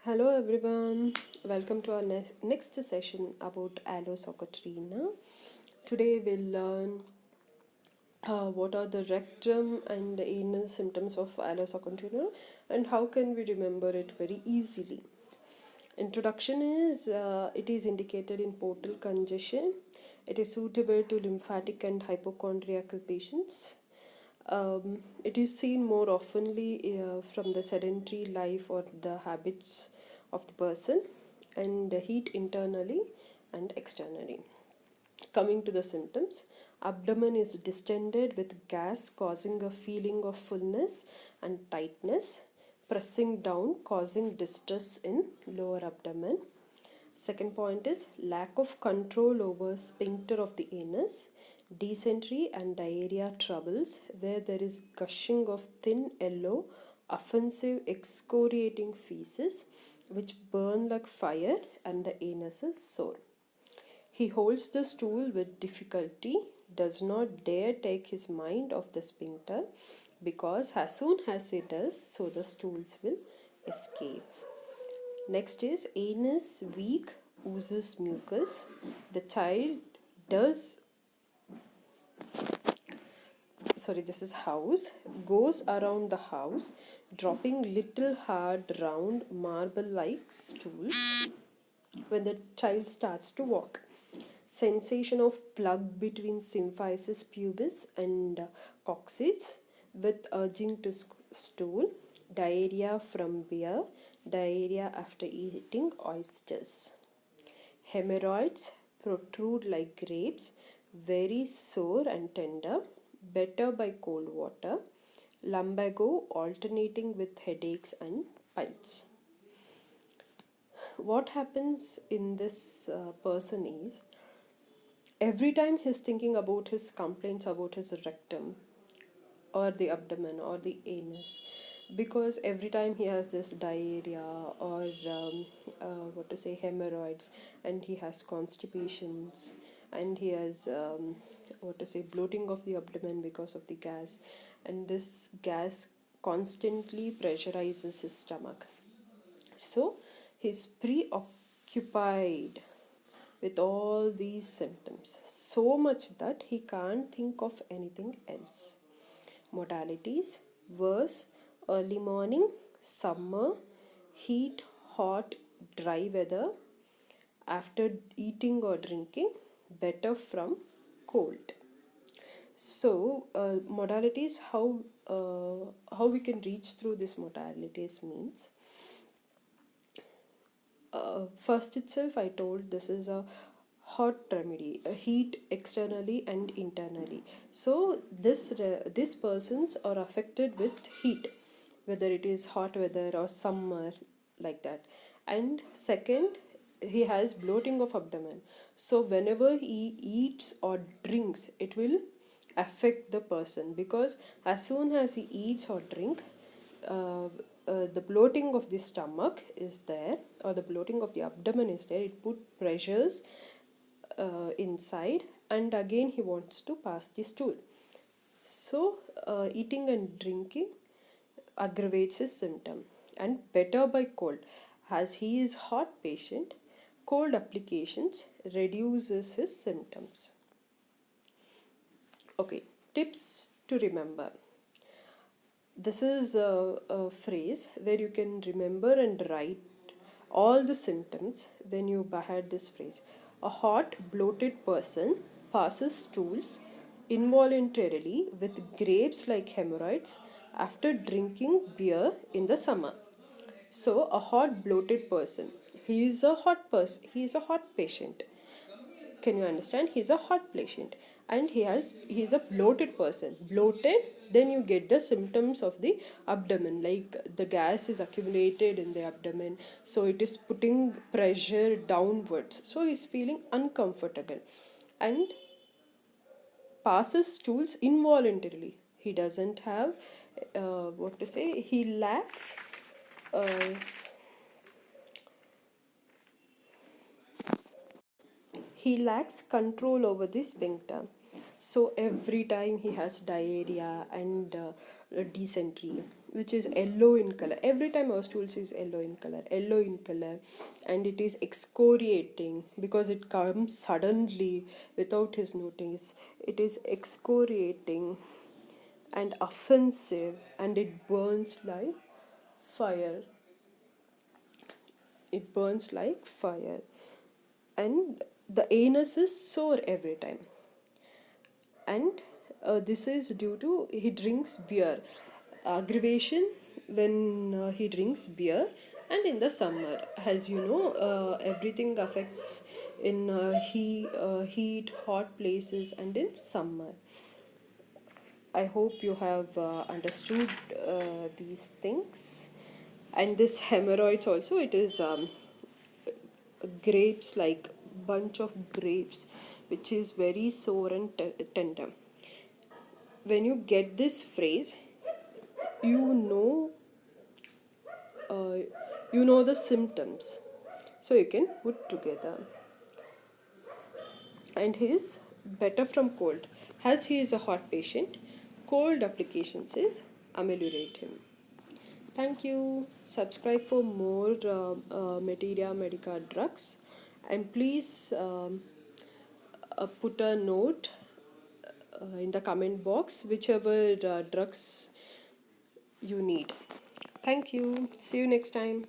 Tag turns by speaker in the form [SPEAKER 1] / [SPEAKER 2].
[SPEAKER 1] Hello everyone, welcome to our next session about Aloes. Today we'll learn what are the rectum and the anal symptoms of Aloes and how can we remember it very easily. Introduction is it is indicated in portal congestion. It is suitable to lymphatic and hypochondriacal patients. It is seen more oftenly from the sedentary life or the habits of the person and heat internally and externally. Coming to the symptoms, abdomen is distended with gas causing a feeling of fullness and tightness, pressing down causing distress in lower abdomen. Second point is lack of control over sphincter of the anus, dysentery and diarrhea troubles where there is gushing of thin yellow offensive excoriating feces which burn like fire and the anus is sore. He holds the stool with difficulty, does not dare take his mind off the sphincter because as soon as he does, so the stools will escape. Next is anus weak, oozes mucus. The child does, this is house, goes around the house, dropping little hard, round, marble like stools when the child starts to walk. Sensation of plug between symphysis pubis and coccyx with urging to stool, diarrhea from beer, diarrhea after eating oysters. Hemorrhoids protrude like grapes, very sore and tender, better by cold water. Lumbago alternating with headaches and pains. What happens in this person is every time he's thinking about his complaints about his rectum or the abdomen or the anus, because every time he has this diarrhea or hemorrhoids, and he has constipations, and he has bloating of the abdomen because of the gas, and this gas constantly pressurizes his stomach, so he's preoccupied with all these symptoms so much that he can't think of anything else. Modalities: worse, early morning, summer, heat, hot, dry weather, after eating or drinking, better from cold. So, modalities, how we can reach through these modalities means, first itself I told this is a hot remedy, a heat externally and internally. So these persons are affected with heat, whether it is hot weather or summer, like that. And second, he has bloating of abdomen, so whenever he eats or drinks it will affect the person, because as soon as he eats or drink, the bloating of the stomach is there, or the bloating of the abdomen is there, it put pressures inside, and again he wants to pass the stool. So eating and drinking aggravates his symptom, and better by cold, as he is hot patient, cold applications reduces his symptoms. Okay, tips to remember. This is a phrase where you can remember and write all the symptoms when you had this phrase. A hot, bloated person passes stools involuntarily with grapes like hemorrhoids after drinking beer in the summer. So, a hot, bloated person. He is a hot person. He is a hot patient. Can you understand? He's a hot patient, and he's a bloated person. Bloated, then you get the symptoms of the abdomen, like the gas is accumulated in the abdomen, so it is putting pressure downwards, so he's feeling uncomfortable and passes stools involuntarily. He doesn't have he lacks uh, he lacks control over the sphincter. So every time he has diarrhea and dysentery, which is yellow in color. Every time our stools is yellow in color, and it is excoriating because it comes suddenly without his notice. It is excoriating and offensive, and it burns like fire. It burns like fire, and the anus is sore every time. And this is due to he drinks beer. Aggravation when he drinks beer, and in the summer, as you know, everything affects in heat, hot places, and in summer. I hope you have understood these things. And this hemorrhoids also, it is grapes, like bunch of grapes, which is very sore and tender. When you get this phrase, you know, uh, you know the symptoms, so you can put together. And he is better from cold, as he is a hot patient. Cold applications is ameliorate him. Thank you. Subscribe for more Materia Medica drugs, and please put a note in the comment box whichever drugs you need. Thank you. See you next time.